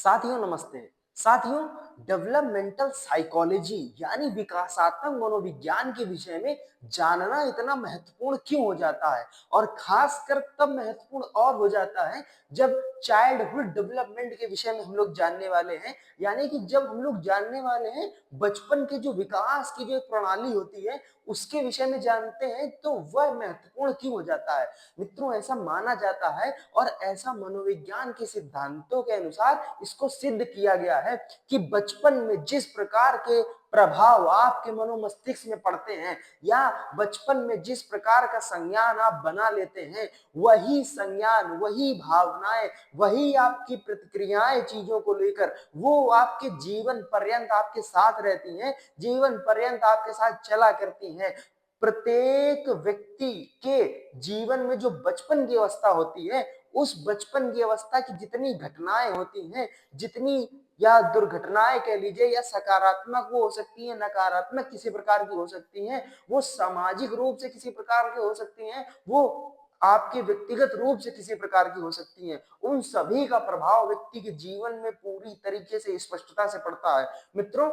साथियों नमस्ते। साथियों, डेवलपमेंटल साइकोलॉजी यानी विकासात्मक मनोविज्ञान के विषय में जानना इतना महत्वपूर्ण क्यों हो जाता है और खासकर तब महत्वपूर्ण और हो जाता है जब चाइल्डहुड डेवलपमेंट के विषय में हम लोग जानने वाले हैं। यानी कि जब हम लोग जानने वाले हैं बचपन के जो विकास की जो एक प्रणाली होती है उसके विषय में जानते हैं, तो वह महत्वपूर्ण क्यों हो जाता है। मित्रों, ऐसा माना जाता है और ऐसा मनोविज्ञान के सिद्धांतों के अनुसार इसको सिद्ध किया गया है कि बचपन में जिस प्रकार के प्रभाव आपके मनोमस्तिष्क में पड़ते हैं या बचपन में जिस प्रकार का संज्ञान आप बना लेते हैं, वही संज्ञान, वही भावनाएं, वही आपकी प्रतिक्रियाएं चीजों को लेकर वो आपके जीवन पर्यंत आपके साथ रहती हैं, जीवन पर्यंत आपके साथ चला करती हैं। प्रत्येक व्यक्ति के जीवन में जो बचपन की अवस्था होती है, उस बचपन की अवस्था की जितनी घटनाएं होती हैं, जितनी या दुर्घटनाएं कह लीजिए, या सकारात्मक वो हो सकती है, नकारात्मक किसी प्रकार की हो सकती हैं, वो सामाजिक रूप से किसी प्रकार की हो सकती हैं, वो आपके व्यक्तिगत रूप से किसी प्रकार की हो सकती हैं। उन सभी का प्रभाव व्यक्ति के जीवन में पूरी तरीके से स्पष्टता से पड़ता है। मित्रों,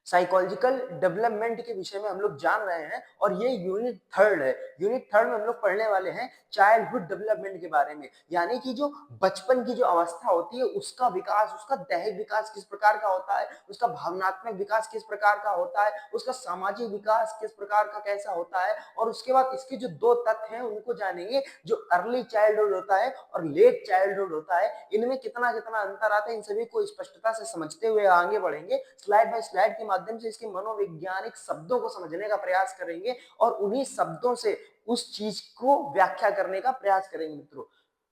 साइकोलॉजिकल डेवलपमेंट के विषय में हम लोग जान रहे हैं और ये यूनिट थर्ड है। यूनिट थर्ड में हम लोग पढ़ने वाले हैं चाइल्डहुड डेवलपमेंट के बारे में, यानी कि जो बचपन की जो अवस्था होती है उसका विकास, उसका दैहिक विकास किस प्रकार का होता है, उसका भावनात्मक विकास किस प्रकार का होता है, उसका सामाजिक विकास किस प्रकार का कैसा होता है। और उसके बाद इसके जो दो तथ्य हैं उनको जानेंगे, जो अर्ली चाइल्डहुड होता है और लेट चाइल्डहुड होता है, इनमें कितना कितना अंतर आता है, इन सभी को स्पष्टता से समझते हुए आगे बढ़ेंगे। स्लाइड बाय स्लाइड के माध्यम से इसके मनोवैज्ञानिक शब्दों को समझने का प्रयास करेंगे और उन्हीं शब्दों से उस चीज को व्याख्या करने का प्रयास करेंगे।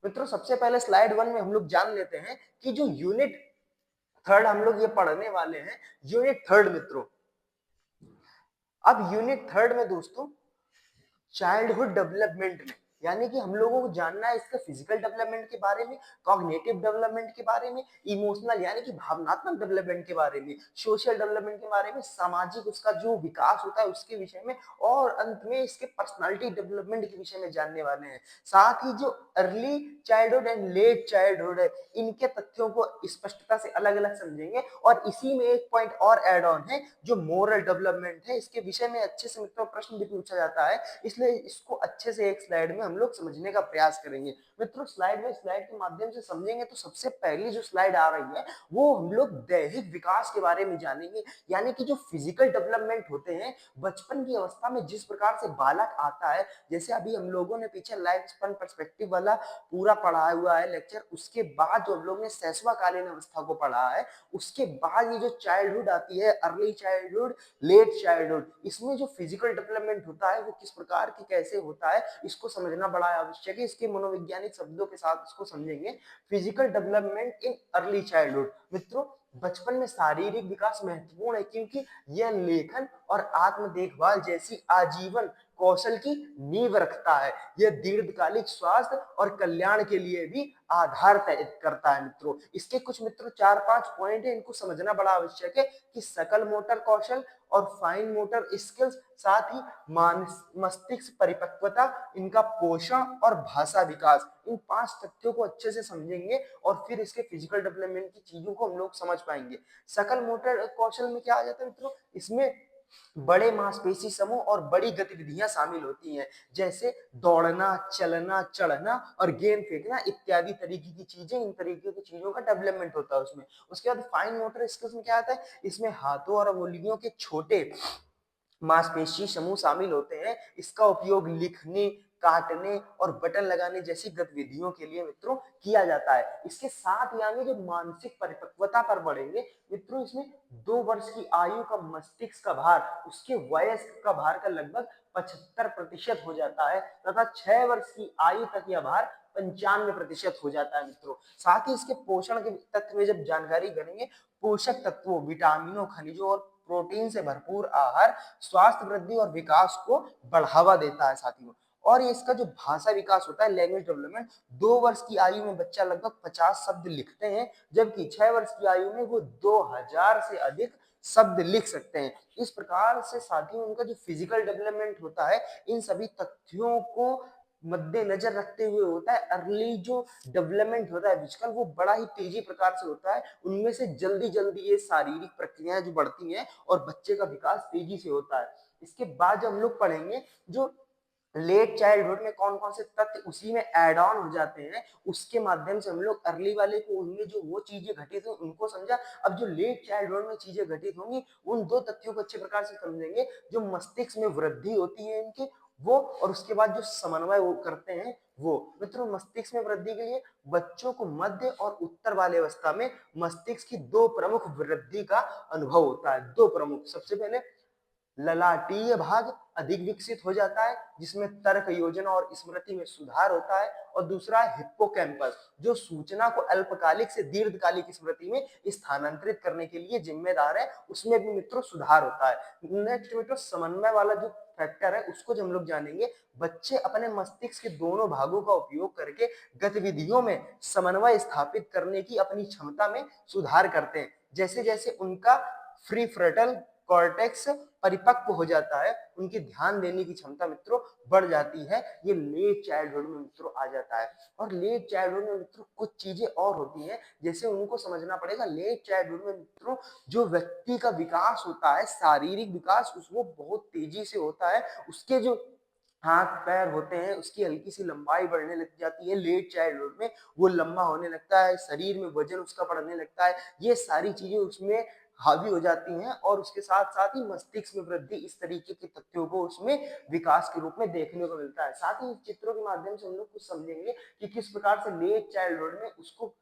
मित्रों, सबसे पहले स्लाइड 1 में हम लोग जान लेते हैं कि जो यूनिट थर्ड हम लोग ये पढ़ने वाले हैं, यूनिट थर्ड मित्रों। अब यूनिट थर्ड में दोस्तों चाइल्डहुड डेवलपमेंट में, यानी कि हम लोगों को जानना है इसका फिजिकल डेवलपमेंट के बारे में, कॉग्निटिव डेवलपमेंट के बारे में, इमोशनल यानी कि भावनात्मक डेवलपमेंट के बारे में, सोशल डेवलपमेंट के बारे में, सामाजिक उसका जो विकास होता है उसके विषय में, और अंत में इसके पर्सनालिटी डेवलपमेंट के विषय में जानने वाले हैं। साथ ही जो early childhood and let childhood है, इनके तथ्यों को स्पष्टता से अलग अलग समझेंगे। और इसी में एक पॉइंट और एड ऑन है जो मोरल डेवलपमेंट है, इसके विषय में अच्छे से मित्रों प्रश्न भी पूछा जाता है, इसलिए इसको अच्छे से एक स्लाइड में हम लोग समझने का प्रयास करेंगे। मित्रों, स्लाइड बाय स्लाइड के माध्यम से समझेंगे तो सबसे पहली जो स्लाइड आ रही है वो हम लोग दैहिक विकास के बारे में जानेंगे। यानी कि जो फिजिकल डेवलपमेंट होते हैं बचपन की अवस्था में, जिस प्रकार से बालक आता है, जैसे अभी हम लोगों ने पीछे लाइफ स्पैन पर्सपेक्टिव वाला पूरा पढ़ा हुआ है लेक्चर, उसके बाद जो हम लोग ने शैशवाकालीन अवस्था को पढ़ा है, उसके बाद ये जो चाइल्डहुड आती है, अर्ली चाइल्डहुड, लेट चाइल्डहुड, इसमें जो फिजिकल डेवलपमेंट होता है वो किस प्रकार की कैसे होता है, इसको समझना बड़ा आवश्यक है। इसके मनोवैज्ञानिक शब्दों के साथ इसको समझेंगे। Physical development in early childhood. मित्रों, बचपन में शारीरिक विकास महत्वपूर्ण है क्योंकि यह लेखन और आत्म देखभाल जैसी आजीवन कौशल की नींव रखता है। यह दीर्घकालिक स्वास्थ्य और कल्याण के लिए भी आधार तय करता है। मित्रों, इसके कुछ मित्रों 4-5 पॉइंट है, इनको समझना बड़ा आवश्यक है कि सकल मोटर कौशल और फाइन मोटर स्किल्स, साथ ही मस्तिष्क परिपक्वता, इनका पोषण और भाषा विकास, इन 5 तथ्यों को अच्छे से समझेंगे और फिर इसके फिजिकल डेवलपमेंट की चीजों को हम लोग समझ पाएंगे। सकल मोटर कौशल में क्या आ जाता है मित्रों, इसमें बड़े मांसपेशी समूह और बड़ी गतिविधियां शामिल होती हैं, जैसे दौड़ना, चलना, चढ़ना और गेंद फेंकना इत्यादि तरीके की चीजें, इन तरीके की चीजों का डेवलपमेंट होता है उसमें। उसके बाद फाइन मोटर स्किल्स में क्या आता है, इसमें हाथों और उंगलियों के छोटे मांसपेशी समूह शामिल होते हैं। इसका उपयोग लिखने, काटने और बटन लगाने जैसी गतिविधियों के लिए मित्रों किया जाता है। इसके साथ ही आगे जो मानसिक परिपक्वता पर बढ़ेंगे मित्रों, इसमें 2 वर्ष की आयु का मस्तिष्क का भार उसके वयस्क का भार का लगभग 75% हो जाता है, तथा 6 वर्ष की आयु तक यह भार 95% हो जाता है। मित्रों, साथ ही इसके पोषण के तत्व में जब जानकारी करेंगे, पोषक तत्वों, विटामिनों, खनिजों और प्रोटीन से भरपूर आहार स्वास्थ्य वृद्धि और विकास को बढ़ावा देता है साथियों। और इसका जो भाषा विकास होता है, लैंग्वेज डेवलपमेंट, 2 वर्ष की आयु में बच्चा लगभग 50 शब्द लिखते हैं, जबकि 6 वर्ष की आयु में वो 2000 से अधिक शब्द लिख सकते हैं। इस प्रकार से साथियों उनका जो फिजिकल डेवलपमेंट होता है, इन सभी तथ्यों को मद्देनजर रखते हुए होता है। अर्ली जो डेवलपमेंट होता है फिजिकल, वो बड़ा ही तेजी प्रकार से होता है। उनमें से जल्दी जल्दी ये शारीरिक प्रक्रियाएं जो बढ़ती हैं और बच्चे का विकास तेजी से होता है। इसके बाद जब हम लोग पढ़ेंगे जो लेट चाइल्डहुड में कौन कौन से तथ्य उसी में एड ऑन हो जाते हैं, उसके माध्यम से हम लोग अर्ली वाले को उनमें जो वो चीजें घटित हुई उनको समझा। अब जो लेट चाइल्डहुड में चीजें घटित होंगी उन दो तथ्यों को अच्छे प्रकार से समझेंगे। जो मस्तिष्क में वृद्धि होती है इनकी, वो, और उसके बाद जो समन्वय वो करते हैं वो। मित्रों, मस्तिष्क में वृद्धि के लिए बच्चों को मध्य और उत्तर वाले अवस्था में मस्तिष्क की दो प्रमुख वृद्धि का अनुभव होता है। दो प्रमुख, सबसे पहले ललाटीय भाग अधिक विकसित हो जाता है जिसमें तर्क, योजना और स्मृति में सुधार होता है, और दूसरा है हिप्पोकैम्पस जो सूचना को अल्पकालिक से दीर्घकालिक स्मृति में स्थानांतरित करने के लिए जिम्मेदार है, उसमें भी मित्रों सुधार होता है। नेक्स्ट मित्रों, समन्वय वाला जो फैक्टर है उसको जब हम लोग जानेंगे। बच्चे अपने मस्तिष्क के दोनों भागों का उपयोग करके गतिविधियों में समन्वय स्थापित करने की अपनी क्षमता में सुधार करते हैं। जैसे जैसे उनका फ्री फ्रंटल कॉर्टेक्स परिपक्व हो जाता है, उनकी ध्यान देने की क्षमता मित्रों बढ़ जाती है। ये लेट चाइल्डहुड में मित्रों आ जाता है। और लेट चाइल्डहुड में मित्रों कुछ चीजें और होती हैं, जैसे उनको समझना पड़ेगा। लेट चाइल्डहुड में मित्रों जो व्यक्ति का विकास होता है, शारीरिक विकास, वो बहुत तेजी से होता है। उसके जो हाथ पैर होते हैं उसकी हल्की सी लंबाई बढ़ने लग जाती है लेट चाइल्डहुड में, वो लंबा होने लगता है, शरीर में वजन उसका बढ़ने लगता है। ये सारी चीजें उसमें हावी हो जाती हैं, और उसके साथ साथ ही मस्तिष्क में वृद्धि, इस तरीके के तथ्यों को उसमें विकास के रूप में देखने को मिलता है। साथ ही चित्रों के माध्यम से हम लोग कुछ समझेंगे कि किस प्रकार से लेट चाइल्डहुड में उसको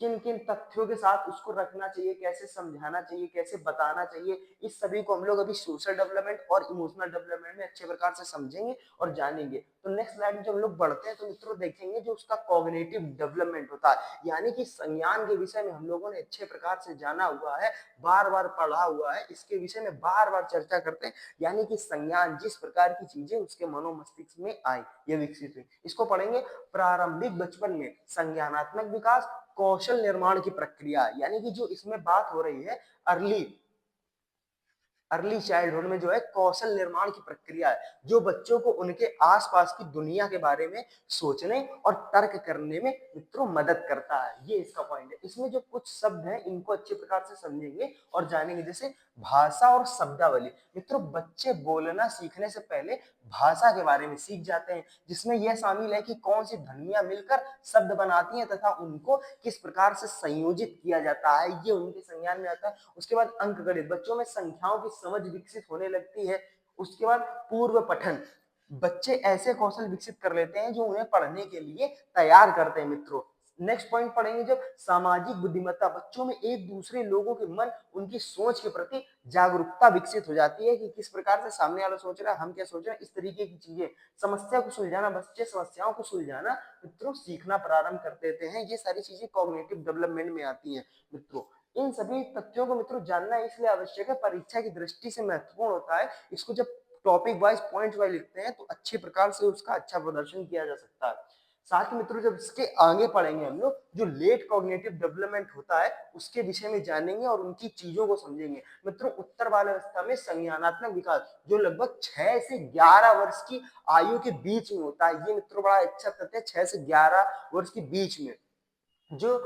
किन किन तथ्यों के साथ उसको रखना चाहिए, कैसे समझाना चाहिए, कैसे बताना चाहिए। इस सभी को हम लोग अभी सोशल डेवलपमेंट और इमोशनल डेवलपमेंट में अच्छे प्रकार से समझेंगे और जानेंगे। तो नेक्स्ट स्लाइड में जब हम लोग बढ़ते हैं तो मित्रों देखेंगे जो उसका कॉग्निटिव डेवलपमेंट होता है, यानी कि संज्ञान के विषय में हम लोगों ने अच्छे प्रकार से जाना हुआ है, बार बार पढ़ा हुआ है, इसके विषय में बार बार चर्चा करते हैं। यानी कि संज्ञान, जिस प्रकार की चीजें उसके मनोमस्तिष्क में आई, ये विकसित हुई, इसको पढ़ेंगे। प्रारंभिक बचपन में संज्ञानात्मक विकास, कौशल निर्माण की प्रक्रिया, यानी कि जो इसमें बात हो रही है अर्ली अर्ली चाइल्डहुड में जो है कौशल निर्माण की प्रक्रिया है, जो बच्चों को उनके आसपास की दुनिया के बारे में सोचने और तर्क करने में मित्रों मदद करता है। ये इसका पॉइंट है। इसमें जो कुछ शब्द हैं इनको अच्छे प्रकार से समझेंगे और जानेंगे। जैसे भाषा और शब्दावली, मित्रों बच्चे बोलना सीखने से पहले भाषा के बारे में सीख जाते हैं, जिसमें यह शामिल है कि कौन सी ध्वनियां मिलकर शब्द बनाती हैं तथा उनको किस प्रकार से संयोजित किया जाता है, ये उनके संज्ञान में आता है। उसके बाद अंकगणित, बच्चों में संख्याओं की समझ विकसित होने लगती है। उसके बाद पूर्व पठन, बच्चे ऐसे कौशल विकसित कर लेते हैं जो उन्हें पढ़ने के लिए तैयार करते हैं मित्रों। नेक्स्ट पॉइंट पढ़ेंगे जब सामाजिक बुद्धिमत्ता, बच्चों में एक दूसरे लोगों के मन, उनकी सोच के प्रति जागरूकता विकसित हो जाती है कि किस प्रकार से सामने वाला सोच रहा है, हम क्या सोच रहे हैं, इस तरीके की चीजें। समस्या को सुलझाना, बच्चे समस्याओं को सुलझाना मित्रों सीखना प्रारंभ कर देते हैं। ये सारी चीजें कॉग्निटिव डेवलपमेंट में आती हैं मित्रों। इन सभी तथ्यों को मित्रों जानना इसलिए आवश्यक है, परीक्षा की दृष्टि से महत्वपूर्ण होता है। इसको जब टॉपिक वाइज पॉइंट वाइज लिखते हैं तो अच्छे प्रकार से उसका अच्छा प्रदर्शन किया जा सकता है। साथ ही मित्रों जब इसके आगे पढ़ेंगे हम लोग जो लेट कॉग्निटिव डेवलपमेंट होता है उसके विषय में जानेंगे और उनकी चीजों को समझेंगे। मित्रों उत्तर बाल अवस्था में संज्ञानात्मक विकास जो लगभग 6 से 11 वर्ष की आयु के बीच में होता है। ये मित्रों बड़ा अच्छा तथ्य है, 6 से 11 वर्ष के बीच में जो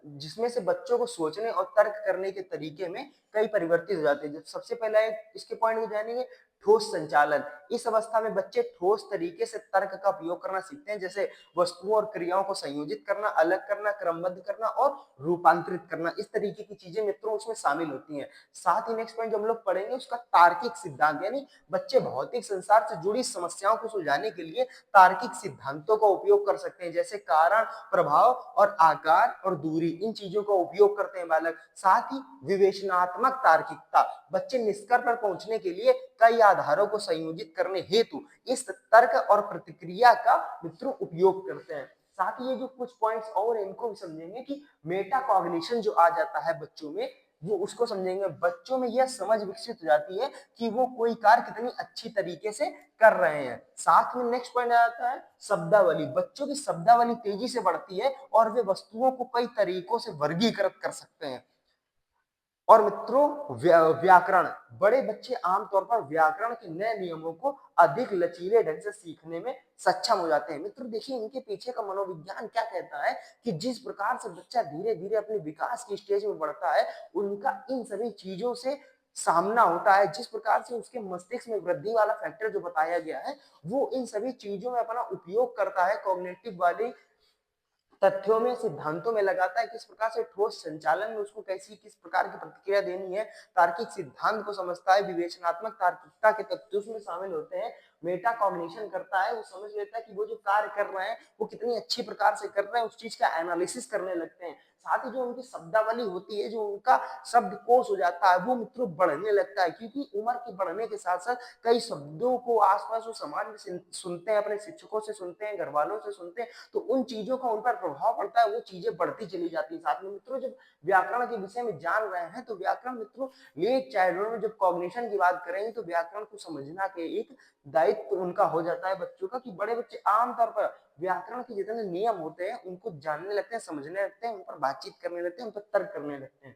जिसमें से बच्चों को सोचने और तर्क करने के तरीके में कई परिवर्तित हो जाते हैं। सबसे पहला इसके पॉइंट में जानेंगे ठोस संचालन। इस अवस्था में बच्चे ठोस तरीके से तर्क का उपयोग करना सीखते हैं, जैसे वस्तुओं और क्रियाओं को संयोजित करना, अलग करना, क्रमबद्ध करना और रूपांतरित करना। इस तरीके की चीजें मित्रों उसमें शामिल होती हैं। साथ ही नेक्स्ट पॉइंट जब हम लोग पढ़ेंगे उसका तार्किक सिद्धांत, यानी बच्चे भौतिक संसार से जुड़ी समस्याओं को सुलझाने के लिए तार्किक सिद्धांतों का उपयोग कर सकते हैं, जैसे कारण, प्रभाव और आकार और दूरी, इन चीजों का उपयोग करते हैं बालक। साथ ही विवेचनात्मक तार्किकता, बच्चे निष्कर्ष पर पहुंचने के लिए कई आधारों को संयोजित करने हेतु इस तर्क और प्रतिक्रिया का मित्रों उपयोग करते हैं। साथ ही ये जो कुछ पॉइंट्स और इनको भी समझेंगे कि मेटा कॉग्निशन जो आ जाता है बच्चों में, वो उसको समझेंगे। बच्चों में यह समझ विकसित हो जाती है कि वो कोई कार्य कितनी अच्छी तरीके से कर रहे हैं। साथ में नेक्स्ट पॉइंट आता है शब्दावली, बच्चों की शब्दावली तेजी से बढ़ती है और वे वस्तुओं को कई तरीकों से वर्गीकृत कर सकते हैं। और मित्रों व्याकरण, बड़े बच्चे आमतौर पर व्याकरण के नए नियमों को अधिक लचीले ढंग से सीखने में सक्षम हो जाते हैं। मित्रों देखिए इनके पीछे का मनोविज्ञान क्या कहता है कि जिस प्रकार से बच्चा धीरे धीरे अपने विकास की स्टेज में बढ़ता है, उनका इन सभी चीजों से सामना होता है। जिस प्रकार से उसके मस्तिष्क में वृद्धि वाला फैक्टर जो बताया गया है, वो इन सभी चीजों में अपना उपयोग करता है, कॉग्निटिव वाली तथ्यों में, सिद्धांतों में लगाता है, किस प्रकार से ठोस संचालन में उसको कैसी किस प्रकार की प्रतिक्रिया देनी है, तार्किक सिद्धांत को समझता है, विवेचनात्मक तार्किकता के तत्व उसमें शामिल होते हैं, मेटा कॉग्निशन करता है, वो समझ लेता है कि वो जो कार्य कर रहे हैं वो कितनी अच्छी प्रकार से कर रहे हैं, उस चीज का एनालिसिस करने लगते हैं। साथ ही जो उनकी शब्दावली होती है, जो उनका शब्दकोश हो जाता है, वो मित्रों बढ़ने लगता है, क्योंकि उम्र के बढ़ने के साथ साथ कई शब्दों को आसपास वो समाज में सुनते हैं, अपने शिक्षकों से सुनते हैं, घर वालों से सुनते हैं, तो उन चीजों का उन पर प्रभाव पड़ता है, वो चीजें बढ़ती चली जाती है। साथ में मित्रों जब व्याकरण के विषय में जान रहे हैं, तो व्याकरण मित्रों लेट चाइल्डहुड में जब कॉग्निशन की बात करेंगे, तो व्याकरण को समझना के एक दायित्व उनका हो जाता है बच्चों का, कि बड़े बच्चे आमतौर पर व्याकरण के जितने नियम होते हैं उनको जानने लगते हैं, समझने लगते हैं, उन पर बातचीत करने लगते हैं, उन पर तर्क करने लगते हैं।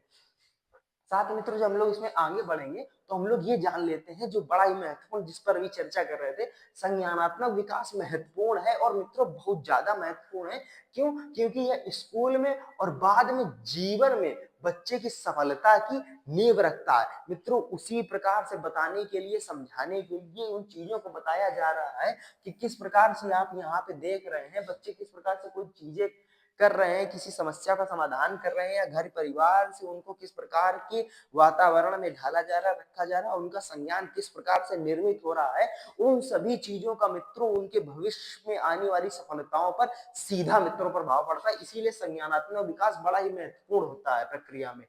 साथ ही मित्रों जब हम लोग इसमें आगे बढ़ेंगे तो हम लोग ये जान लेते हैं, जो बड़ा ही महत्वपूर्ण, जिस पर अभी चर्चा कर रहे थे, संज्ञानात्मक विकास महत्वपूर्ण है, और मित्रों बहुत ज्यादा महत्वपूर्ण है। क्यों? क्योंकि यह स्कूल में और बाद में जीवन में बच्चे की सफलता की नींव रखता है। मित्रों उसी प्रकार से बताने के लिए, समझाने के लिए उन चीजों को बताया जा रहा है कि किस प्रकार से आप यहाँ पे देख रहे हैं, बच्चे किस प्रकार से कोई चीजें कर रहे हैं, किसी समस्या का समाधान कर रहे हैं, या घर परिवार से उनको किस प्रकार के वातावरण में ढाला जा रहा है, रखा जा रहा है, उनका संज्ञान किस प्रकार से निर्मित हो रहा है, उन सभी चीजों का मित्रों उनके भविष्य में आने वाली सफलताओं पर सीधा मित्रों प्रभाव पड़ता है। इसीलिए संज्ञानात्मक विकास बड़ा ही महत्वपूर्ण होता है प्रक्रिया में।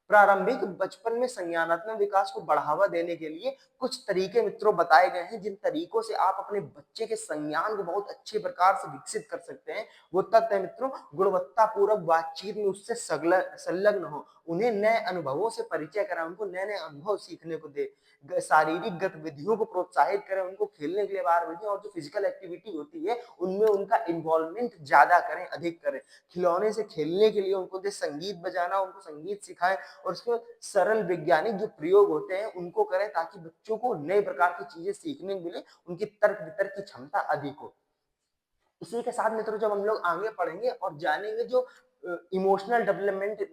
प्रारंभिक बचपन में संज्ञानात्मक विकास को बढ़ावा देने के लिए कुछ तरीके मित्रों बताए गए हैं, जिन तरीकों से आप अपने बच्चे के संज्ञान को बहुत अच्छे प्रकार से विकसित कर सकते हैं। वो तथ्य है मित्रों, गुणवत्तापूर्वक बातचीत में उससे संलग्न हो, उन्हें नए अनुभवों से परिचय कराएं, उनको नए नए अनुभव सीखने को दे, शारीरिक गतिविधियों को प्रोत्साहित करें, उनको खेलने के लिए बाहर भेजें, और जो फिजिकल एक्टिविटी होती है उनमें उनका इन्वॉल्वमेंट ज्यादा करें, अधिक करें। खिलौने से खेलने के लिए उनको दे, संगीत बजाना, उनको संगीत सिखाएं, और उसके सरल वैज्ञानिक जो प्रयोग होते हैं उनको करें, ताकि बच्चों को नए प्रकार की चीजें सीखने को मिले, उनकी तर्क वितर्क की क्षमता अधिक हो। इसी के साथ मित्रों जब हम लोग आगे पढ़ेंगे और जानेंगे जो इमोशनल डेवलपमेंट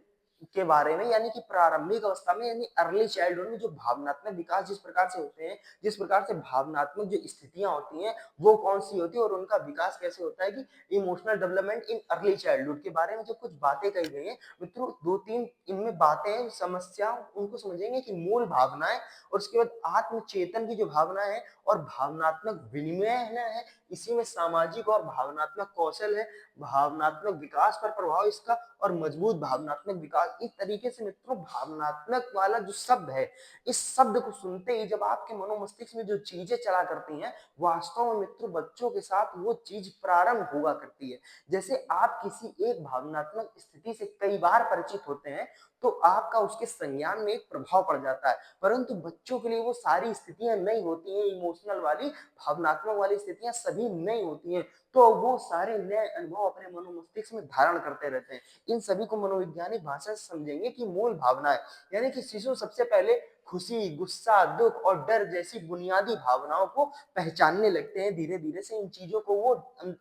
के बारे में, यानी कि प्रारंभिक अवस्था में, यानी अर्ली चाइल्डहुड में जो भावनात्मक विकास जिस प्रकार से होते हैं, जिस प्रकार से भावनात्मक जो स्थितियां होती हैं वो कौन सी होती है, और उनका विकास कैसे होता है, कि emotional development in early childhood के बारे में जो कुछ बातें कही गई हैं मित्रों, दो तीन इनमें बातें, समस्या उनको समझेंगे कि मूल भावनाएं, और उसके बाद आत्मचेतन की जो भावना है, और भावनात्मक विनिमय है, इसी में सामाजिक और भावनात्मक कौशल है, भावनात्मक विकास पर प्रभाव इसका, और मजबूत भावनात्मक विकास। इस तरीके से मित्रों भावनात्मक वाला जो शब्द है, इस शब्द को सुनते ही जब आपके मनोमस्तिष्क में जो चीजें चला करती हैं, वास्तव में मित्रों बच्चों के साथ वो चीज प्रारंभ हुआ करती है। जैसे आप किसी एक भावनात्मक स्थिति से कई बार परिचित होते हैं, तो आपका उसके संज्ञान में एक प्रभाव पड़ जाता है, परंतु बच्चों के लिए वो सारी स्थितियां नहीं होती हैं, इमोशनल वाली, भावनात्मक वाली स्थितियां सभी नहीं होती हैं, तो वो सारे नए अनुभव अपने मनोमस्तिष्क में धारण करते रहते हैं। इन सभी को मनोवैज्ञानिक भाषा से समझेंगे कि मूल भावनाएं, यानी कि शिशु सबसे पहले खुशी, गुस्सा, दुख और डर जैसी बुनियादी भावनाओं को पहचानने लगते हैं। धीरे धीरे से इन चीजों को वो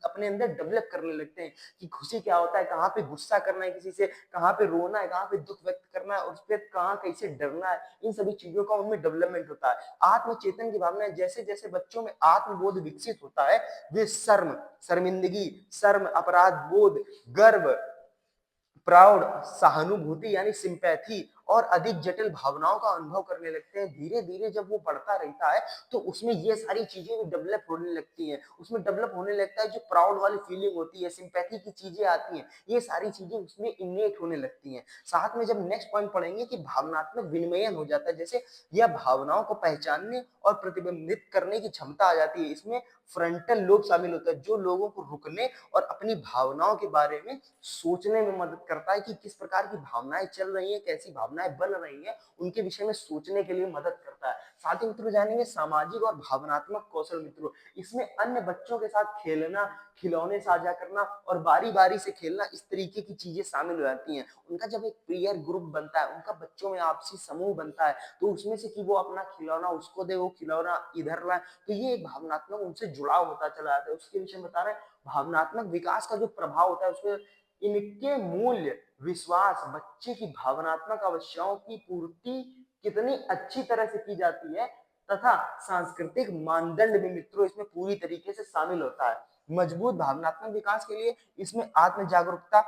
अपने अंदर डेवलप करने लगते हैं, कि खुशी क्या होता है, कहाँ पे गुस्सा करना है किसी से, कहाँ पे रोना है, कहाँ पे दुख व्यक्त करना है, और उस पर कहाँ कैसे डरना है, इन सभी चीजों का उनमें डेवलपमेंट होता है। आत्मचेतन की भावना, जैसे जैसे बच्चों में आत्मबोध विकसित होता है, वे शर्मिंदगी, शर्म, अपराध बोध, गर्व, प्राउड, सहानुभूति यानी सिंपैथी, और अधिक जटिल भावनाओं का अनुभव करने लगते हैं। धीरे धीरे जब वो बढ़ता रहता है, तो उसमें ये सारी चीजें भी डेवलप होने लगती हैं, उसमें डेवलप होने लगता है जो प्राउड वाली फीलिंग होती है, सिंपैथी की चीजें आती हैं, ये सारी चीजें उसमें इनेट होने लगती हैं। साथ में जब नेक्स्ट पॉइंट पढ़ेंगे कि भावनात्मक विनिमयन हो जाता है, जैसे यह भावनाओं को पहचानने और प्रतिबिंबित करने की क्षमता आ जाती है। इसमें फ्रंटल लोब शामिल होता है, जो लोगों को रुकने और अपनी भावनाओं के बारे में सोचने में मदद करता है, कि किस प्रकार की भावनाएं चल रही हैं, कैसी भावनाएं भावनाएं बन रही हैं उनके विषय में सोचने के लिए मदद करता है। साथ ही मित्रों जानेंगे सामाजिक और भावनात्मक कौशल मित्रों, इसमें अन्य बच्चों के साथ खेलना, खिलौने साझा करना और बारी बारी से खेलना, इस तरीके की चीजें शामिल हो जाती हैं। उनका जब एक पीयर ग्रुप बनता है, उनका बच्चों में आपसी समूह बनता है, तो उसमें से कि वो अपना खिलौना उसको दे, वो खिलौना इधर लाए, तो ये एक भावनात्मक उनसे जुड़ाव होता चला जाता है। उसके विषय में बता रहे हैं भावनात्मक विकास का जो प्रभाव होता है उसमें इनके मूल्य, विश्वास, बच्चे की भावनात्मक आवश्यकताओं की पूर्ति कितनी अच्छी तरह से की जाती है तथा सांस्कृतिक मानदंड भी मित्रों इसमें पूरी तरीके से शामिल होता है। मजबूत भावनात्मक विकास के लिए इसमें आत्म जागरूकता,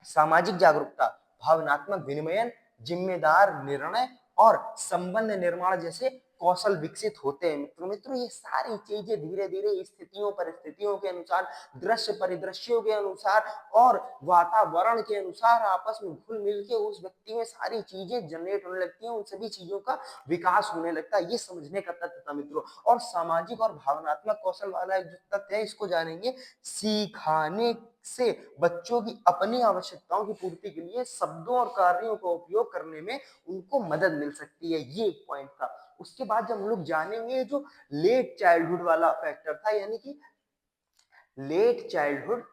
सामाजिक जागरूकता, भावनात्मक विनिमय, जिम्मेदार निर्णय और संबंध निर्माण जैसे कौशल विकसित होते हैं। मित्रों मित्रों ये सारी चीजें धीरे धीरे स्थितियों परिस्थितियों के अनुसार, दृश्य परिदृश्यों के अनुसार और वातावरण के अनुसार आपस में घुल मिल के उस व्यक्ति में सारी चीजें जनरेट होने लगती हैं, उन सभी चीजों का विकास होने लगता है। ये समझने का तथ्य था मित्रों। और सामाजिक और भावनात्मक कौशल वाला जो तथ्य है इसको जानेंगे, सिखाने से बच्चों की अपनी आवश्यकताओं की पूर्ति के लिए शब्दों और कार्यों का उपयोग करने में उनको मदद मिल सकती है। ये एक पॉइंट था। उसके बाद जब हम लोग जानेंगे जो लेट चाइल्डहुड वाला फैक्टर था, यानी कि लेट चाइल्डहुड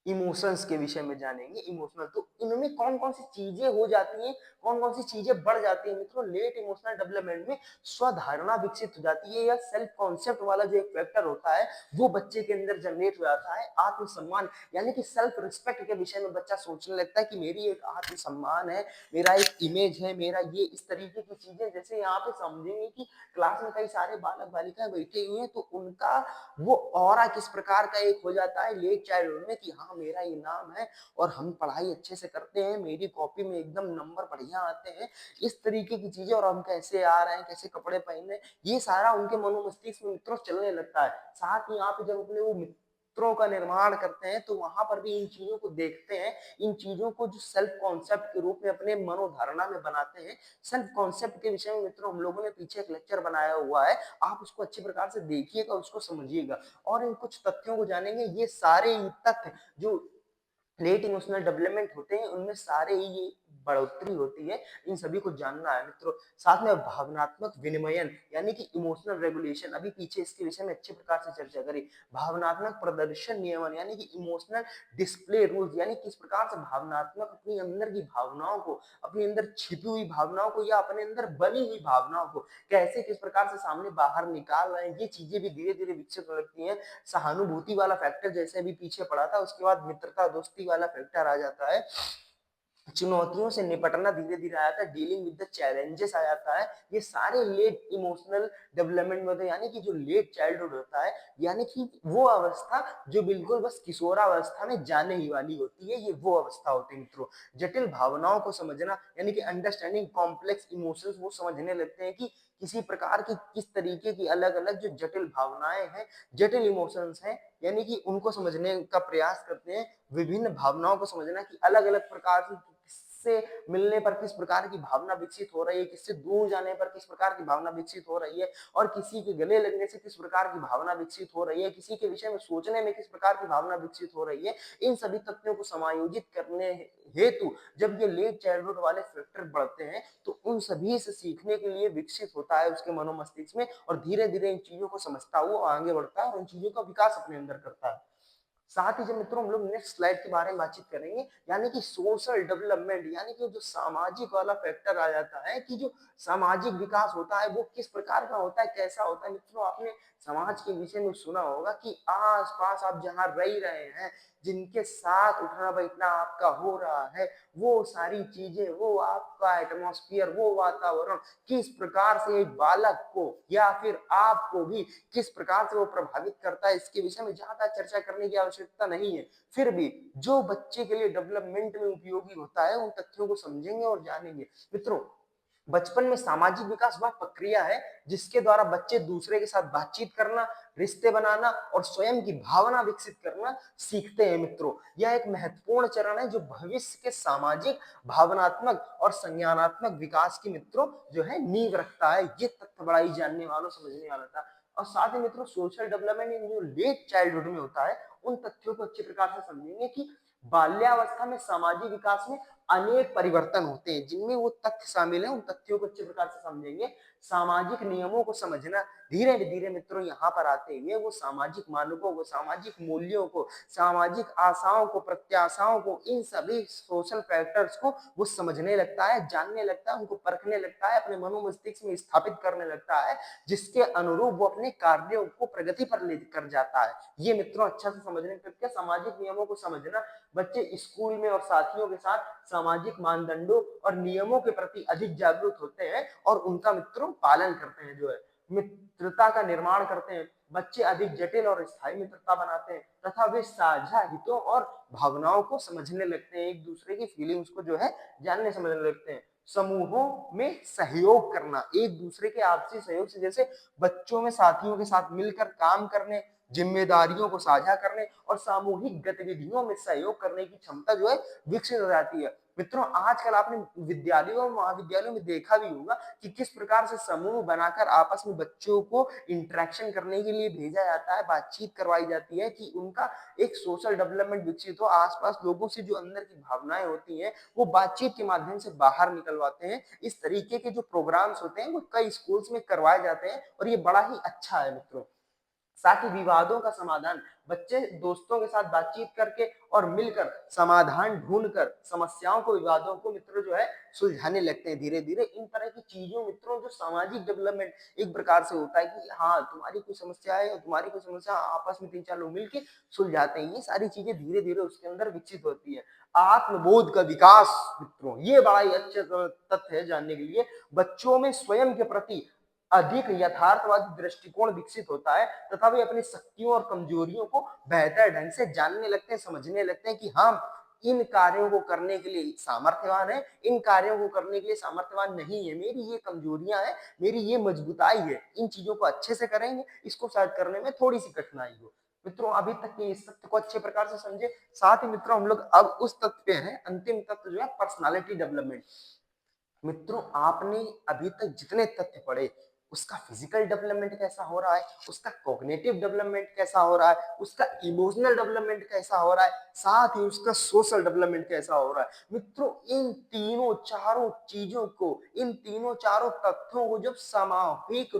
इमोशंस के विषय में जानेंगे। इमोशनल तो इनमें कौन कौन सी चीजें हो जाती हैं, कौन कौन सी चीजें बढ़ जाती हैं मित्रों लेट इमोशनल डेवलपमेंट में। स्वधारणा विकसित हो जाती है, या सेल्फ कॉन्सेप्ट वाला जो एक फैक्टर होता है वो बच्चे के अंदर जनरेट हो जाता है। आत्मसम्मान यानी कि सेल्फ रिस्पेक्ट के विषय में बच्चा सोचने लगता है कि मेरी एक आत्मसम्मान है, मेरा एक इमेज है, मेरा ये इस तरीके की चीजें। जैसे यहाँ पे समझेंगे कि क्लास में कई सारे बालक बालिकाएं बैठे हुए हैं, तो उनका वो ऑरा किस प्रकार का एक हो जाता है लेट चाइल्डहुड में कि हाँ मेरा ये नाम है और हम पढ़ाई अच्छे से करते हैं, मेरी कॉपी में एकदम नंबर बढ़िया आते हैं, इस तरीके की चीजें। और हम कैसे आ रहे हैं, कैसे कपड़े पहने, ये सारा उनके मनोमस्तिष्क में मित्रों चलने लगता है। साथ ही यहाँ पे जब अपने वो मित्रों का निर्माण करते हैं तो वहां पर भी इन चीजों को देखते हैं, इन चीजों को जो सेल्फ कॉन्सेप्ट के रूप में अपने मनोधारणा में बनाते हैं। सेल्फ कॉन्सेप्ट के विषय में मित्रों हम लोगों ने पीछे एक लेक्चर बनाया हुआ है, आप उसको अच्छी प्रकार से देखिएगा, उसको समझिएगा और इन कुछ तथ्यों को जानेंगे। ये सारे तथ्य जो लेट इमोशनल डेवलपमेंट होते हैं उनमें सारे ही ये बढ़ोतरी होती है, इन सभी को जानना है मित्रों। साथ में भावनात्मक विनिमयन यानी कि इमोशनल रेगुलेशन, अभी पीछे इसके विषय में अच्छे प्रकार से चर्चा करी। भावनात्मक प्रदर्शन नियमन यानी कि इमोशनल डिस्प्ले रूल्स, यानी किस प्रकार से भावनात्मक अपनी अंदर की भावनाओं को, अपने अंदर छिपी हुई भावनाओं को या अपने अंदर बनी हुई भावनाओं को कैसे किस प्रकार से सामने बाहर निकाल रहे हैं, ये चीजें भी धीरे धीरे विकसित हो लगती हैं। सहानुभूति वाला फैक्टर जैसे अभी पीछे पड़ा था, उसके बाद मित्रता दोस्ती वाला फैक्टर आ जाता है। चुनौतियों से निपटना धीरे धीरे आ जाता है, डीलिंग विद द चैलेंजेस आ जाता है। ये सारे लेट इमोशनल डेवलपमेंट में होते हैं, यानी कि जो लेट चाइल्डहुड होता है, यानी कि वो अवस्था जो बिल्कुल बस किशोरावस्था में जाने ही वाली होती है, ये वो अवस्था होती है मित्रों। जटिल भावनाओं को समझना यानी कि अंडरस्टैंडिंग कॉम्प्लेक्स इमोशंस, वो समझने लगते हैं कि किसी प्रकार की किस तरीके की अलग अलग जो जटिल भावनाएं हैं, जटिल इमोशंस हैं, यानी कि उनको समझने का प्रयास करते हैं। विभिन्न भावनाओं को समझना कि अलग अलग प्रकार की किससे मिलने पर किस प्रकार की भावना विकसित हो रही है, किससे दूर जाने पर किस प्रकार की भावना विकसित हो रही है, और किसी के गले लगने से किस प्रकार की भावना विकसित हो रही है, किसी के विषय में सोचने में किस प्रकार की भावना विकसित हो रही है। इन सभी तथ्यों को समायोजित करने हेतु जब ये लेट चाइल्डहुड वाले फैक्टर बढ़ते हैं तो उन सभी से सीखने के लिए विकसित होता है उसके मनोमस्तिष्क में, और धीरे धीरे इन चीजों को समझता हुआ आगे बढ़ता है और इन चीजों का विकास अपने अंदर करता है। साथ ही जब मित्रों हम लोग नेक्स्ट स्लाइड के बारे में बातचीत करेंगे, यानी कि सोशल डेवलपमेंट, यानी कि जो सामाजिक वाला फैक्टर आ जाता है कि जो सामाजिक विकास होता है वो किस प्रकार का होता है, कैसा होता है। मित्रों आपने समाज के विषय में सुना होगा कि आस पास आप जहाँ रह रहे हैं, जिनके साथ उठना बैठना आपका हो रहा है, वो सारी चीजें, वो आपका एटमॉस्फेयर, वो वातावरण किस प्रकार से एक बालक को या फिर आपको भी किस प्रकार से वो प्रभावित करता है, इसके विषय में ज्यादा चर्चा करने की आवश्यकता नहीं है। फिर भी जो बच्चे के लिए डेवलपमेंट में उपयोगी होता है उन तथ्यों को समझेंगे और जानेंगे। मित्रों बचपन में सामाजिक विकास वह प्रक्रिया है जिसके द्वारा बच्चे दूसरे के साथ बातचीत करना, रिश्ते बनाना और स्वयं की भावना विकसित करना सीखते हैं। मित्रों यह एक महत्वपूर्ण चरण है जो भविष्य के सामाजिक, भावनात्मक और संज्ञानात्मक विकास की मित्रों जो है नींव रखता है। ये तथ्य बड़ा ही जानने वालों समझने वाला था। और साथ ही मित्रों सोशल डेवलपमेंट इन जो लेट चाइल्डहुड में होता है उन तथ्यों को अच्छे प्रकार से समझेंगे कि बाल्यावस्था में सामाजिक विकास में अनेक परिवर्तन होते हैं, जिनमें वो तथ्य शामिल है, उन तथ्यों को अच्छे प्रकार से समझेंगे। सामाजिक नियमों को समझना, धीरे धीरे मित्रों यहाँ पर आते हुए वो सामाजिक मानकों को, सामाजिक मूल्यों को, सामाजिक आशाओं को, प्रत्याशाओं को, इन सभी सोशल फैक्टर्स को वो समझने लगता है, जानने लगता है, उनको परखने लगता है, अपने मनोमस्तिष्क में स्थापित करने लगता है, जिसके अनुरूप वो अपने कार्यों को प्रगति पर लेकर जाता है। ये मित्रों अच्छा से समझने के सामाजिक नियमों को समझना, बच्चे स्कूल में और साथियों के साथ सामाजिक मानदंडों और नियमों के प्रति अधिक जागरूक होते हैं और उनका मित्रों पालन करते हैं, जो है मित्रता का निर्माण करते हैं। बच्चे अधिक जटिल और स्थायी मित्रता बनाते हैं तथा वे साझा हितों और भावनाओं को समझने लगते हैं, एक दूसरे की फीलिंग्स को जो है जानने समझने लगते हैं। समूहों में सहयोग करना, एक दूसरे के आपसी सहयोग से, जैसे बच्चों में साथियों के साथ मिलकर काम करने, जिम्मेदारियों को साझा करने और सामूहिक गतिविधियों में सहयोग करने की क्षमता जो है विकसित हो जाती है। मित्रों आजकल आपने विद्यालयों और महाविद्यालयों में देखा भी होगा कि किस प्रकार से समूह बनाकर आपस में बच्चों को इंटरेक्शन करने के लिए भेजा जाता है, बातचीत करवाई जाती है कि उनका एक सोशल डेवलपमेंट विकसित हो, आसपास लोगों से जो अंदर की भावनाएं होती हैं वो बातचीत के माध्यम से बाहर निकलवाते हैं। इस तरीके के जो प्रोग्राम्स होते हैं वो कई स्कूल्स में करवाए जाते हैं और ये बड़ा ही अच्छा है मित्रों। साथ ही विवादों का समाधान, बच्चे दोस्तों के साथ बातचीत करके और मिलकर समाधान ढूंढकर समस्याओं को, विवादों को मित्रों जो है सुलझाने लगते हैं धीरे धीरे। इन तरह की चीजों मित्रों जो सामाजिक डेवलपमेंट एक प्रकार से होता है कि हाँ तुम्हारी कोई समस्या है और तुम्हारी कोई समस्या, आपस में 3-4 लोग मिलकर सुलझाते हैं, ये सारी चीजें धीरे धीरे उसके अंदर विकसित होती है। आत्मबोध का विकास मित्रों, ये बड़ा ही अच्छे तथ्य है जानने के लिए। बच्चों में स्वयं के प्रति अधिक यथार्थवादी दृष्टिकोण विकसित होता है तथा वे अपनी शक्तियों और कमजोरियों को बेहतर ढंग से जानने लगते हैं, समझने लगते हैं कि हम इन कार्यों को करने के लिए सामर्थ्यवान है, इन कार्यों को करने के लिए सामर्थ्यवान नहीं है, मेरी ये कमजोरियां है, मेरी ये मजबूताई है, इन चीजों को अच्छे से करेंगे, इसको शायद करने में थोड़ी सी कठिनाई हो। मित्रों अभी तक के इस तथ्य को अच्छे प्रकार से समझे। साथ ही मित्रों हम लोग अब उस तथ्य पे हैं, अंतिम तथ्य जो है पर्सनालिटी डेवलपमेंट। मित्रों आपने अभी तक जितने तथ्य पढ़े, उसका फिजिकल डेवलपमेंट कैसा हो रहा है, उसका कॉग्निटिव डेवलपमेंट कैसा हो रहा है, उसका इमोशनल डेवलपमेंट कैसा हो रहा है, साथ ही उसका सोशल डेवलपमेंट कैसा हो रहा है। मित्रों इन तीनों चारों चीजों को, इन तीनों चारों तथ्यों को जब सामूहिक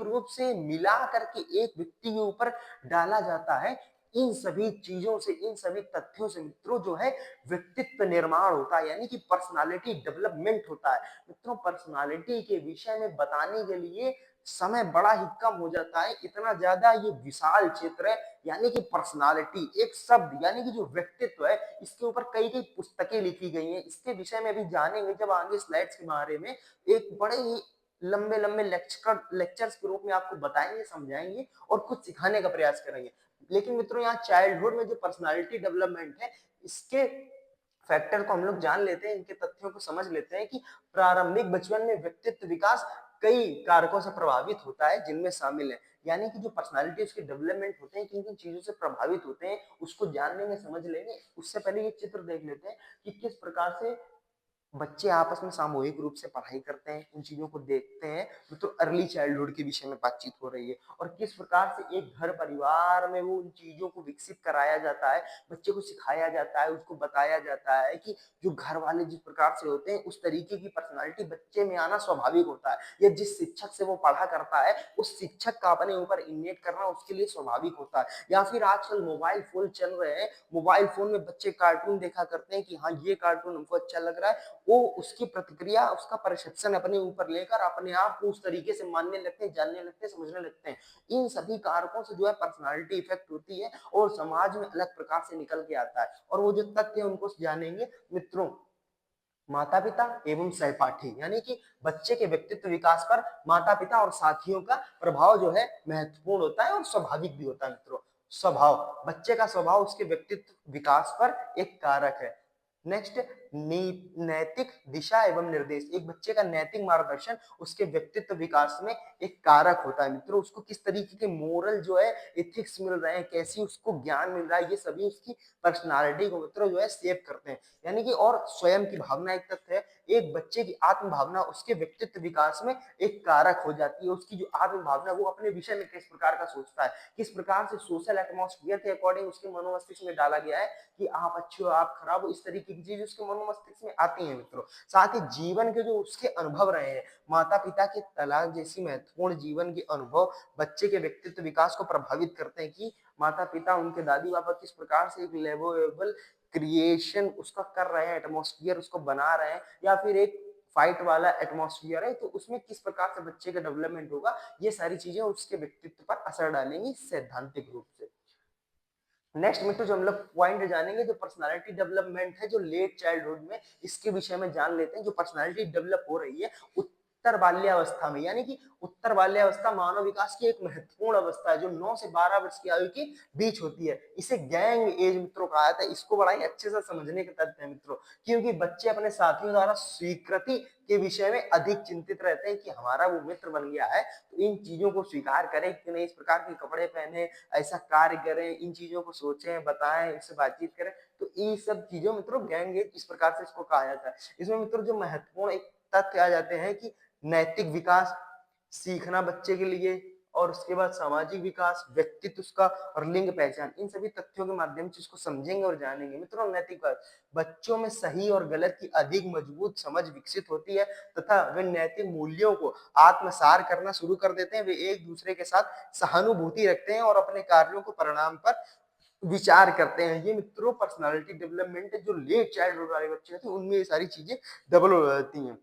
रूप से मिला करके एक व्यक्ति के ऊपर डाला जाता है, इन सभी चीजों से, इन सभी तथ्यों से मित्रों जो है व्यक्तित्व निर्माण होता है, यानी कि पर्सनालिटी डेवलपमेंट होता है। मित्रों पर्सनालिटी के विषय में बताने के लिए समय बड़ा ही कम हो जाता है, इतना ज्यादा ये विशाल क्षेत्र है। यानी कि पर्सनालिटी एक शब्द, यानी कि जो व्यक्तित्व है, इसके ऊपर कई कई पुस्तकें लिखी गई हैं। इसके विषय में अभी जानेंगे जब आगे स्लाइड्स के बारे में, एक बड़े ही लंबे लंबे लेक्चर्स के रूप में आपको बताएंगे, समझाएंगे और कुछ सिखाने का प्रयास करेंगे। लेकिन मित्रों यहाँ चाइल्डहुड में जो पर्सनालिटी डेवलपमेंट है, इसके फैक्टर को हम लोग जान लेते हैं, इनके तथ्यों को समझ लेते हैं कि प्रारंभिक बचपन में व्यक्तित्व विकास कई कारकों से प्रभावित होता है, जिनमें शामिल है, यानी कि जो पर्सनालिटी उसके डेवलपमेंट होते हैं किन किन चीजों से प्रभावित होते हैं, उसको जान लेंगे, समझ लेंगे। उससे पहले ये चित्र देख लेते हैं कि किस प्रकार से बच्चे आपस में सामूहिक रूप से पढ़ाई करते हैं, उन चीजों को देखते हैं। तो अर्ली चाइल्डहुड के विषय में बातचीत हो रही है और किस प्रकार से एक घर परिवार में वो उन चीजों को विकसित कराया जाता है, बच्चे को सिखाया जाता है, उसको बताया जाता है कि जो घर वाले जिस प्रकार से होते हैं उस तरीके की पर्सनालिटी बच्चे में आना स्वाभाविक होता है, या जिस शिक्षक से वो पढ़ा करता है उस शिक्षक का अपने ऊपर इनेट करना उसके लिए स्वाभाविक होता है। या फिर आजकल मोबाइल फोन चल रहे हैं, मोबाइल फोन में बच्चे कार्टून देखा करते हैं कि हाँ ये कार्टून हमको अच्छा लग रहा है, वो उसकी प्रतिक्रिया, उसका परसेप्शन अपने ऊपर लेकर अपने आप को उस तरीके से मानने लगते हैं, जानने लगते हैं, समझने लगते हैं। इन सभी कारकों से जो है पर्सनालिटी इफेक्ट होती है और समाज में अलग प्रकार से निकल के आता है। और वो जो तथ्य है उनको जानेंगे मित्रों। माता पिता एवं सहपाठी, यानी कि बच्चे के व्यक्तित्व विकास पर माता पिता और साथियों का प्रभाव जो है महत्वपूर्ण होता है और स्वाभाविक भी होता है। मित्रों स्वभाव, बच्चे का स्वभाव उसके व्यक्तित्व विकास पर एक कारक है। नेक्स्ट, नैतिक दिशा एवं निर्देश। एक बच्चे का नैतिक मार्गदर्शन उसके व्यक्तित्व विकास में एक कारक होता है मित्रों। उसको किस तरीके के मोरल जो है, एथिक्स मिल रहे हैं, कैसी उसको ज्ञान मिल रहा है, ये सभी उसकी पर्सनालिटी को मित्रों जो है शेप करते हैं। यानी कि और स्वयं की भावना एक तथ्य है। एक बच्चे की आत्म भावना उसके व्यक्तित्व विकास में एक कारक हो जाती है। उसकी जो आत्म भावना, वो अपने विषय में किस प्रकार का सोचता है, किस प्रकार से सोशल एटमॉस्फेयर के अकॉर्डिंग उसके मनोमस्तिष्क में डाला गया है कि आप अच्छे हो, आप खराब हो, इस तरीके की चीज उसके मनोमस्तिष्क में आती है मित्रों। साथ ही जीवन के जो उसके अनुभव रहे हैं, माता पिता के तलाक जैसी महत्वपूर्ण जीवन के अनुभव बच्चे के व्यक्तित्व विकास को प्रभावित करते हैं कि माता पिता, उनके दादी बाबा किस प्रकार से एक लेवल क्रिएशन उसका कर रहे हैं, एटमॉस्फेयर उसको बना रहे हैं, या फिर एक फाइट वाला एटमॉस्फेयर है, तो उसमें किस प्रकार से बच्चे का डेवलपमेंट होगा, ये सारी चीजें उसके व्यक्तित्व पर असर डालेंगी सैद्धांतिक रूप से। नेक्स्ट मित्रों जो हम लोग पॉइंट जानेंगे, जो पर्सनालिटी डेवलपमेंट है जो लेट चाइल्डहुड में, इसके विषय में जान लेते हैं। जो पर्सनालिटी डेवलप हो रही है उत्तर बाल्यावस्था में, यानी कि उत्तर बाल्यावस्था मानव विकास की एक महत्वपूर्ण अवस्था है जो 9 से 12 वर्ष की आयु के बीच होती है। इसे गैंग एज मित्रों कहा जाता है। इसको बड़ा ही अच्छे से समझने का तथ्य है मित्रों, क्योंकि बच्चे अपने साथियों द्वारा स्वीकृति के विषय में अधिक चिंतित रहते हैं कि हमारा वो मित्र बन गया है, तो इन चीजों को स्वीकार करें कि नहीं, इस प्रकार के कपड़े पहने, ऐसा कार्य करें, इन चीजों को सोचें, बताएं, इससे बातचीत करें। तो ये सब चीजों मित्रों गैंग एज इस प्रकार से इसको कहा जाता है। इसमें मित्रों जो महत्वपूर्ण एक तथ्य आ जाते हैं कि नैतिक विकास, सीखना बच्चे के लिए, और उसके बाद सामाजिक विकास, व्यक्तित्व उसका, और लिंग पहचान, इन सभी तथ्यों के माध्यम से इसको समझेंगे और जानेंगे मित्रों। नैतिक विकास, बच्चों में सही और गलत की अधिक मजबूत समझ विकसित होती है तथा वे नैतिक मूल्यों को आत्मसार करना शुरू कर देते हैं। वे एक दूसरे के साथ सहानुभूति रखते हैं और अपने कार्यों को परिणाम पर विचार करते हैं। ये मित्रों पर्सनालिटी डेवलपमेंट जो लेट चाइल्डहुड वाले बच्चे होते हैं उनमें ये सारी चीजें डबल हो जाती हैं।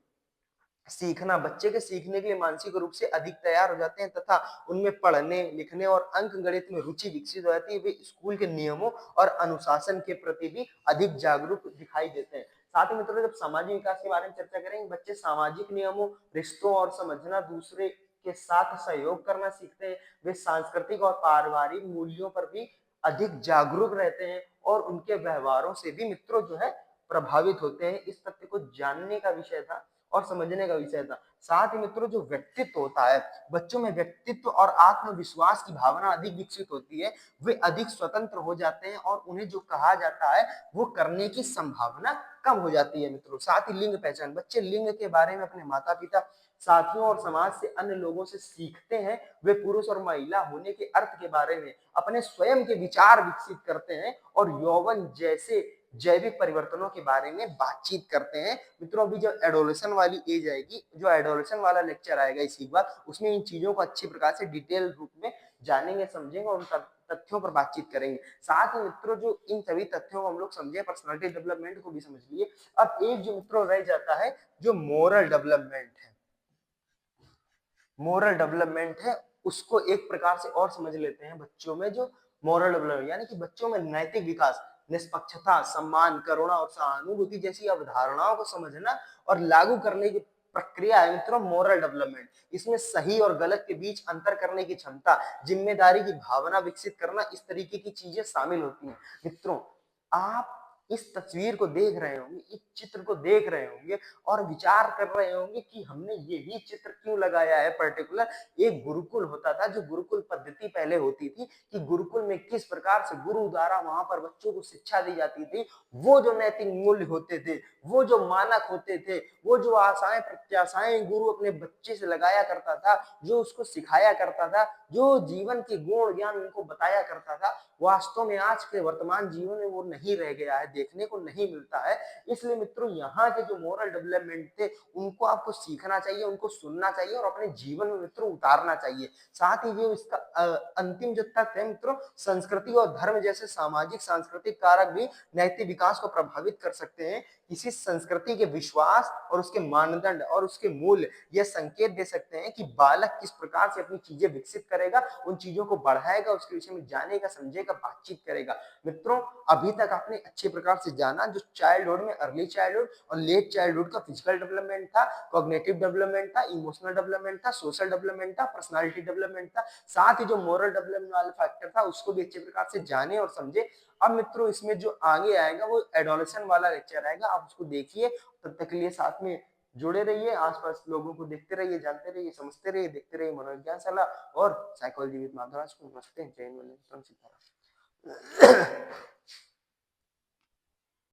सीखना, बच्चे के सीखने के लिए मानसिक रूप से अधिक तैयार हो जाते हैं तथा उनमें पढ़ने, लिखने और अंक गणित में रुचि विकसित हो जाती है। वे स्कूल के नियमों और अनुशासन के प्रति भी अधिक जागरूक दिखाई देते हैं। साथ ही मित्रों जब सामाजिक विकास के बारे में चर्चा करेंगे, बच्चे सामाजिक नियमों, रिश्तों और समझना, दूसरे के साथ सहयोग करना सीखते हैं। वे सांस्कृतिक और पारिवारिक मूल्यों पर भी अधिक जागरूक रहते हैं और उनके व्यवहारों से भी मित्रों जो है प्रभावित होते हैं। इस तथ्य को जानने का विषय था और समझने का विषय था। साथ ही मित्रों जो व्यक्तित्व होता है, बच्चों में व्यक्तित्व और आत्मविश्वास की भावना अधिक विकसित होती है। वे अधिक स्वतंत्र हो जाते हैं और उन्हें जो कहा जाता है वो करने की संभावना कम हो जाती है मित्रों। साथ ही लिंग पहचान, बच्चे लिंग के बारे में अपने माता पिता, साथियों और समाज से, अन्य लोगों से सीखते हैं। वे पुरुष और महिला होने के अर्थ के बारे में अपने स्वयं के विचार विकसित करते हैं और यौवन जैसे जैविक परिवर्तनों के बारे में बातचीत करते हैं। मित्रों अभी जो एडोलेशन वाली एज आएगी, जो एडोलेशन वाला लेक्चर आएगा इसी बार, उसमें इन चीजों को अच्छी प्रकार से डिटेल रूप में जानेंगे, समझेंगे और उन तथ्यों पर बातचीत करेंगे। साथ ही मित्रों जो इन सभी तथ्यों को हम लोग समझे, पर्सनालिटी डेवलपमेंट को भी समझ लिए। अब एक जो मित्रों रह जाता है जो मोरल डेवलपमेंट है, मोरल डेवलपमेंट है, उसको एक प्रकार से और समझ लेते हैं। बच्चों में जो मोरल डेवलपमेंट, यानी कि बच्चों में नैतिक विकास, निष्पक्षता, सम्मान, करुणा और सहानुभूति जैसी अवधारणाओं को समझना और लागू करने की प्रक्रिया है मित्रों मोरल डेवलपमेंट। इसमें सही और गलत के बीच अंतर करने की क्षमता, जिम्मेदारी की भावना विकसित करना, इस तरीके की चीजें शामिल होती हैं। मित्रों आप इस तस्वीर को देख रहे होंगे, इस चित्र को देख रहे होंगे और विचार कर रहे होंगे कि हमने यही चित्र क्यों लगाया है पर्टिकुलर। एक गुरुकुल होता था, जो गुरुकुल पद्धति पहले होती थी कि गुरुकुल में किस प्रकार से गुरु द्वारा वहां पर बच्चों को शिक्षा दी जाती थी। वो जो नैतिक मूल्य होते थे, वो जो मानक होते थे, वो जो आशाएं प्रत्याशाएं गुरु अपने बच्चे से लगाया करता था, जो उसको सिखाया करता था, जो जीवन के गुण ज्ञान उनको बताया करता था, वास्तव में आज के वर्तमान जीवन में वो नहीं रह गया है, देखने को नहीं मिलता है। इसलिए मित्रों यहाँ के जो मोरल डेवलपमेंट थे उनको आपको सीखना चाहिए, उनको सुनना चाहिए और अपने जीवन में मित्रों उतारना चाहिए। साथ ही जो इसका अंतिम जो तथ्य है मित्रों, संस्कृति और धर्म जैसे सामाजिक सांस्कृतिक कारक भी नैतिक विकास को प्रभावित कर सकते हैं। किसी संस्कृति के विश्वास और उसके मानदंड और उसके मूल्य यह संकेत दे सकते हैं कि बालक किस प्रकार से अपनी चीजें विकसित करेगा, उन चीजों को बढ़ाएगा, उसके विषय में जानेगा, समझेगा बैठेगा, बातचीत करेगा। मित्रों, अभी तक आपने अच्छे प्रकार से जाना जो चाइल्डहुड में अर्ली चाइल्डहुड और लेट चाइल्डहुड का फिजिकल डेवलपमेंट था, कॉग्निटिव डेवलपमेंट था, इमोशनल डेवलपमेंट था, सोशल डेवलपमेंट था, पर्सनालिटी डेवलपमेंट था, साथ ही जो मोरल डेवलपमेंट वाला फैक्टर था उसको भी अच्छे प्रकार से जाने और समझे। अब मित्रों, इसमें जो आगे आएगा वो एडोलेसेंट वाला लेक्चर आएगा, आप उसको देखिए। तब तक के लिए साथ में जुड़े रहिए, आसपास लोगों को देखते रहिए, जानते रहिए, समझते रहिए, देखते रहिए मनोविज्ञान सलाह और साइकोलॉजी विद माधवराज को। नमस्ते, जय हिंद, वंदे मातरम, सीताराम।